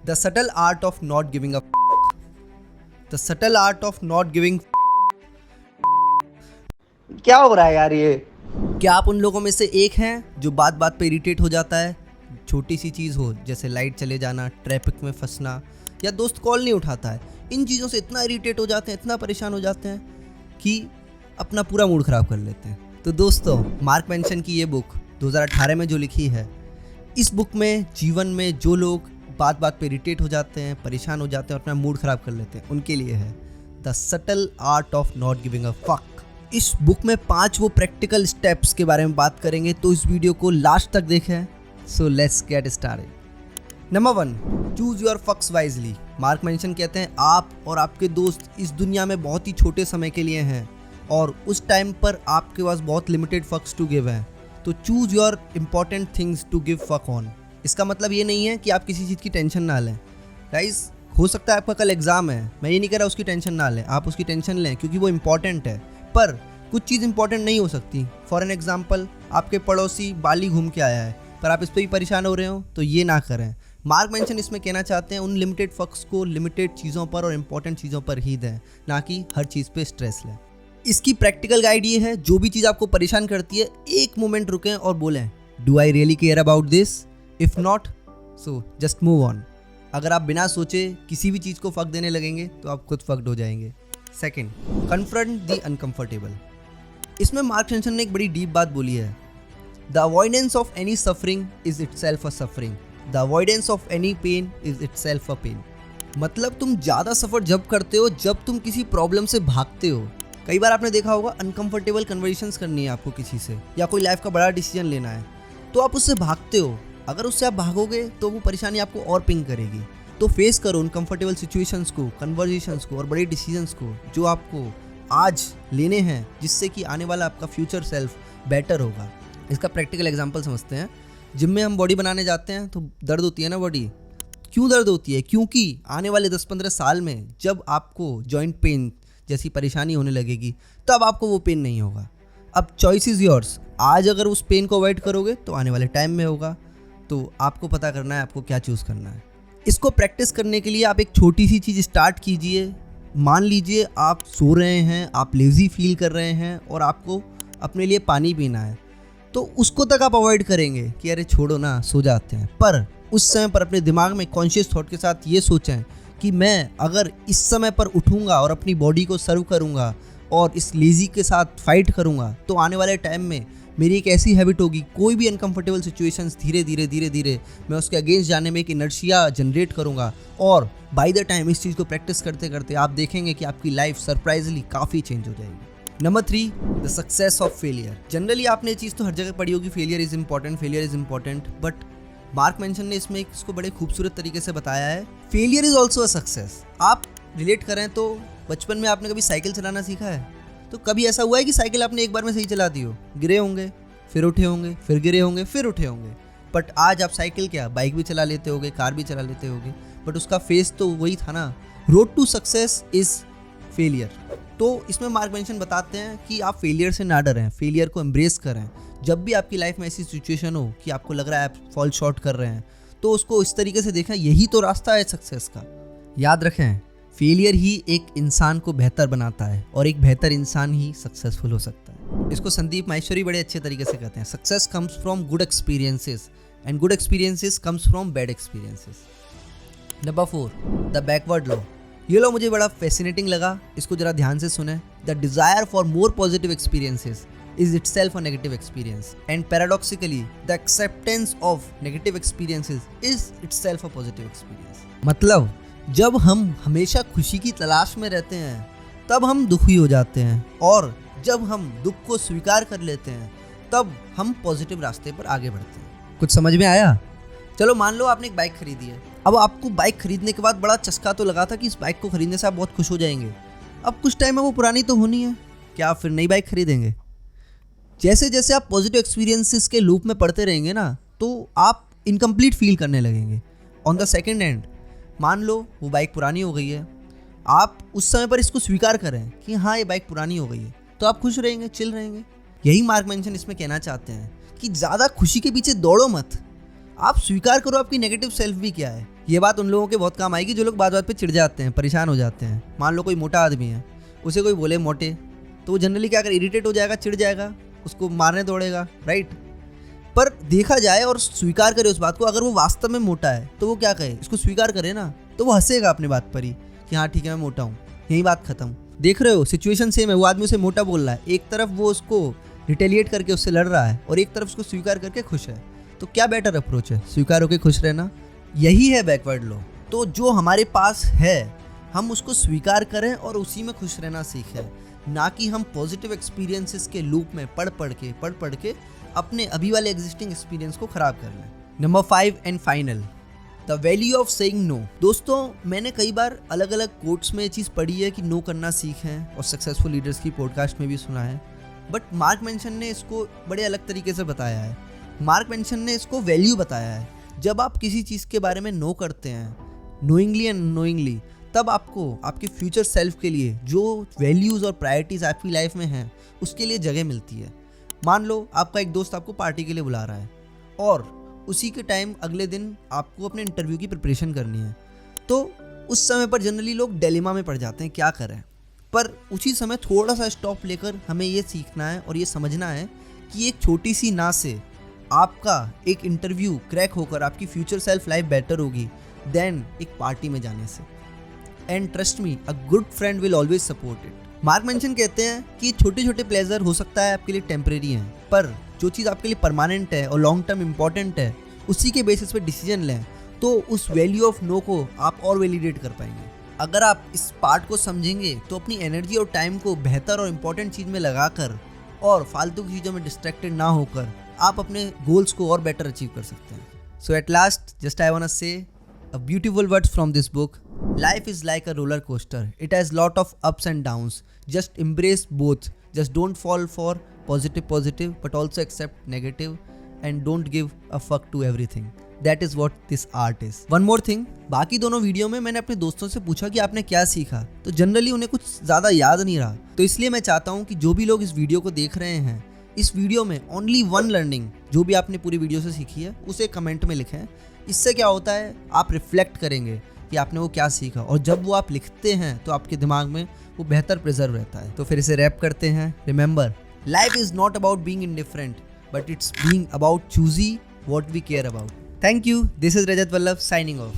The subtle art of not giving a f***. The subtle art of not giving क्या हो रहा है यार ये? क्या आप उन लोगों में से एक हैं जो बात बात पे इरिटेट हो जाता है? छोटी सी चीज़ हो जैसे लाइट चले जाना, ट्रैफिक में फंसना या दोस्त कॉल नहीं उठाता है, इन चीज़ों से इतना इरिटेट हो जाते हैं, इतना परेशान हो जाते हैं कि अपना पूरा मूड ख़राब कर लेते हैं। तो दोस्तों, मार्क मेंशन की ये बुक 2018 में जो लिखी है, इस बुक में जीवन में जो लोग बात बात पे इरिटेट हो जाते हैं, परेशान हो जाते हैं और अपना मूड ख़राब कर लेते हैं, उनके लिए है the subtle art of not giving a fuck. इस बुक में 5 वो प्रैक्टिकल स्टेप्स के बारे में बात करेंगे, तो इस वीडियो को लास्ट तक देखें। So let's get started. Number 1, choose your फक्स वाइजली। मार्क मेंशन कहते हैं आप और आपके दोस्त इस दुनिया में बहुत ही छोटे समय के लिए हैं और उस टाइम पर आपके पास बहुत लिमिटेड फक्स टू गिव हैं, तो choose your important things to give fuck on. इसका मतलब ये नहीं है कि आप किसी चीज़ की टेंशन ना लें। गाइस, हो सकता है आपका कल एग्ज़ाम है, मैं ये नहीं कह रहा उसकी टेंशन ना लें, आप उसकी टेंशन लें क्योंकि वो इम्पॉर्टेंट है, पर कुछ चीज़ इंपॉर्टेंट नहीं हो सकती। फॉर एन एग्जाम्पल, आपके पड़ोसी बाली घूम के आया है पर आप इस पर भी परेशान हो रहे हो, तो ये ना करें। मार्क मेंशन इसमें कहना चाहते हैं उन लिमिटेड फक्स को लिमिटेड चीज़ों पर और इम्पॉर्टेंट चीज़ों पर ही दें, ना कि हर चीज़ पे स्ट्रेस लें। इसकी प्रैक्टिकल गाइड ये है, जो भी चीज़ आपको परेशान करती है, एक मोमेंट रुकें और बोलें, do I really care about this? If not, so just move on. अगर आप बिना सोचे किसी भी चीज़ को फक देने लगेंगे तो आप खुद फक्ड हो जाएंगे। Second, confront the uncomfortable. इसमें मार्क मेंशन ने एक बड़ी डीप बात बोली है, the avoidance of any suffering is itself a suffering, the avoidance of any pain is itself a pain. मतलब तुम ज़्यादा सफ़र जब करते हो जब तुम किसी प्रॉब्लम से भागते हो। कई बार आपने देखा होगा, अनकंफर्टेबल कन्वर्सेशंस करनी है आपको किसी से, या कोई लाइफ का बड़ा डिसीजन लेना है, तो आप उससे भागते हो। अगर उससे आप भागोगे तो वो परेशानी आपको और पिंग करेगी। तो फेस करो अनकंफर्टेबल सिचुएशंस को, कन्वर्सेशंस को और बड़े डिसीजंस को जो आपको आज लेने हैं, जिससे कि आने वाला आपका फ्यूचर सेल्फ बेटर होगा। इसका प्रैक्टिकल एग्जांपल समझते हैं। जिम में हम बॉडी बनाने जाते हैं तो दर्द होती है ना बॉडी। क्यों दर्द होती है? क्योंकि आने वाले 10-15 साल में जब आपको जॉइंट पेन जैसी परेशानी होने लगेगी, तब आपको वो पेन नहीं होगा। अब चॉइस इज़ योर्स। आज अगर उस पेन को अवॉइड करोगे तो आने वाले टाइम में होगा। तो आपको पता करना है आपको क्या चूज़ करना है। इसको प्रैक्टिस करने के लिए आप एक छोटी सी चीज़ स्टार्ट कीजिए। मान लीजिए आप सो रहे हैं, आप लेज़ी फील कर रहे हैं और आपको अपने लिए पानी पीना है, तो उसको तक आप अवॉइड करेंगे कि अरे छोड़ो ना, सो जाते हैं। पर उस समय पर अपने दिमाग में कॉन्शियस थॉट के साथ ये सोचें कि मैं अगर इस समय पर उठूँगा और अपनी बॉडी को सर्व करूँगा और इस लेज़ी के साथ फाइट करूँगा, तो आने वाले टाइम में मेरी एक ऐसी हैबिट होगी, कोई भी अनकंफर्टेबल सिचुएशंस धीरे धीरे मैं उसके अगेंस्ट जाने में एक इनर्शिया जनरेट करूँगा। और बाय द टाइम इस चीज़ को प्रैक्टिस करते करते आप देखेंगे कि आपकी लाइफ सरप्राइजली काफ़ी चेंज हो जाएगी। Number 3, the success of failure. Generally आपने ये चीज़ तो हर जगह पढ़ी होगी, failure is important, but mark Manson ने इसमें इसको बड़े खूबसूरत तरीके से बताया है, failure is also a success. आप रिलेट करें तो बचपन में आपने कभी साइकिल चलाना सीखा है? तो कभी ऐसा हुआ है कि साइकिल आपने एक बार में सही चला दी हो? गिरे होंगे, फिर उठे होंगे, फिर गिरे होंगे, फिर उठे होंगे। बट आज आप साइकिल क्या, बाइक भी चला लेते होगे, कार भी चला लेते होगे, बट उसका फेस तो वही था ना। Road to success is failure. तो इसमें मार्क मेंशन बताते हैं कि आप फेलियर से ना डरें, फेलियर को एम्ब्रेस करें। जब भी आपकी लाइफ में ऐसी सिचुएशन हो कि आपको लग रहा है आप फॉल शॉर्ट कर रहे हैं, तो उसको इस तरीके से देखें, यही तो रास्ता है सक्सेस का। याद रखें, फेलियर ही एक इंसान को बेहतर बनाता है और एक बेहतर इंसान ही सक्सेसफुल हो सकता है। इसको संदीप माहेश्वरी बड़े अच्छे तरीके से कहते हैं, success comes from good experiences and good experiences comes from bad experiences. Number 4, the backward law. ये लॉ मुझे बड़ा फैसिनेटिंग लगा, इसको जरा ध्यान से सुने। The desire for more positive experiences is itself a negative experience, and paradoxically the acceptance of negative experiences is itself a positive experience। मतलब जब हम हमेशा खुशी की तलाश में रहते हैं तब हम दुखी हो जाते हैं, और जब हम दुख को स्वीकार कर लेते हैं तब हम पॉजिटिव रास्ते पर आगे बढ़ते हैं। कुछ समझ में आया? चलो मान लो आपने एक बाइक खरीदी है। अब आपको बाइक खरीदने के बाद बड़ा चस्का तो लगा था कि इस बाइक को खरीदने से आप बहुत खुश हो जाएंगे। अब कुछ टाइम में वो पुरानी तो होनी है, क्या आप फिर नई बाइक खरीदेंगे? जैसे जैसे आप पॉजिटिव एक्सपीरियंसेस के लूप में पढ़ते रहेंगे ना, तो आप इनकम्प्लीट फील करने लगेंगे। ऑन द सेकेंड एंड, मान लो वो बाइक पुरानी हो गई है, आप उस समय पर इसको स्वीकार करें कि हाँ ये बाइक पुरानी हो गई है, तो आप खुश रहेंगे, चिल रहेंगे। यही मार्क मेंशन इसमें कहना चाहते हैं कि ज़्यादा खुशी के पीछे दौड़ो मत, आप स्वीकार करो आपकी नेगेटिव सेल्फ भी क्या है। ये बात उन लोगों के बहुत काम आएगी जो लोग बात बात पे चिढ़ जाते हैं, परेशान हो जाते हैं। मान लो कोई मोटा आदमी है, उसे कोई बोले मोटे, तो वो जनरली क्या करे, इरिटेट हो जाएगा, चिढ़ जाएगा, उसको मारने दौड़ेगा, राइट। पर देखा जाए और स्वीकार करे उस बात को, अगर वो वास्तव में मोटा है तो वो क्या कहे, इसको स्वीकार करे ना, तो वो हंसेगा अपनी बात पर ही कि हाँ ठीक है मैं मोटा हूँ, यही बात खत्म। देख रहे हो सिचुएशन सेम है, वो आदमी उसे मोटा बोल रहा है, एक तरफ वो उसको रिटेलिएट करके उससे लड़ रहा है और एक तरफ उसको स्वीकार करके खुश है। तो क्या बेटर अप्रोच है, स्वीकार होकर खुश रहना? यही है बैकवर्ड लॉ। तो जो हमारे पास है हम उसको स्वीकार करें और उसी में खुश रहना सीखें, ना कि हम पॉजिटिव एक्सपीरियंसेस के लूप में पढ़ पढ़ के अपने अभी वाले एग्जिस्टिंग एक्सपीरियंस को खराब कर लें। Number 5 and final, the value of saying no. दोस्तों मैंने कई बार अलग अलग कोट्स में ये चीज़ पढ़ी है कि नो करना सीखें, और सक्सेसफुल लीडर्स की पॉडकास्ट में भी सुना है, बट मार्क मेंशन ने इसको बड़े अलग तरीके से बताया है। मार्क मेंशन ने इसको वैल्यू बताया है। जब आप किसी चीज़ के बारे में नो करते हैं, नोइंगली एंड अननोइंगली, तब आपको आपके फ्यूचर सेल्फ के लिए जो वैल्यूज़ और प्रायोरिटीज़ आपकी लाइफ में हैं उसके लिए जगह मिलती है। मान लो आपका एक दोस्त आपको पार्टी के लिए बुला रहा है और उसी के टाइम अगले दिन आपको अपने इंटरव्यू की प्रिपरेशन करनी है, तो उस समय पर जनरली लोग डिलेमा में पड़ जाते हैं क्या करें। पर उसी समय थोड़ा सा स्टॉप लेकर हमें ये सीखना है और ये समझना है कि एक छोटी सी ना से आपका एक इंटरव्यू क्रैक होकर आपकी फ्यूचर सेल्फ लाइफ बेटर होगी देन एक पार्टी में जाने से। And trust me, a good friend will always support it. Mark mention कहते हैं कि छोटे छोटे प्लेजर हो सकता है आपके लिए टेम्परेरी हैं, पर जो चीज़ आपके लिए परमानेंट है और लॉन्ग टर्म इंपॉर्टेंट है उसी के बेसिस पे डिसीजन लें, तो उस वैल्यू ऑफ नो को आप और वैलिडेट कर पाएंगे। अगर आप इस पार्ट को समझेंगे तो अपनी एनर्जी और टाइम को बेहतर और इम्पोर्टेंट चीज़ में लगाकर और फालतू की चीज़ों में डिस्ट्रैक्टेड ना होकर आप अपने गोल्स को और बेटर अचीव कर सकते हैं। So at last just I want to say a beautiful words from this book, life is like a roller coaster, it has lot of ups and downs, just embrace both, just don't fall for positive but also accept negative and don't give a fuck to everything. That is what this art is. One more thing, बाकी दोनों video में मैंने अपने दोस्तों से पूछा कि आपने क्या सीखा, तो जनरली उन्हें कुछ ज़्यादा याद नहीं रहा। तो इसलिए मैं चाहता हूँ कि जो भी लोग इस वीडियो को देख रहे हैं, इस वीडियो में ओनली वन लर्निंग जो भी आपने पूरी वीडियो से सीखी है उसे कमेंट में लिखें। इससे क्या होता है, आप रिफ्लेक्ट करेंगे कि आपने वो क्या सीखा, और जब वो आप लिखते हैं तो आपके दिमाग में वो बेहतर प्रिजर्व रहता है। तो फिर इसे रैप करते हैं। Remember, life is not about being indifferent but it's being about choosy what we care about. Thank you, this is Rajat Vallabh signing of.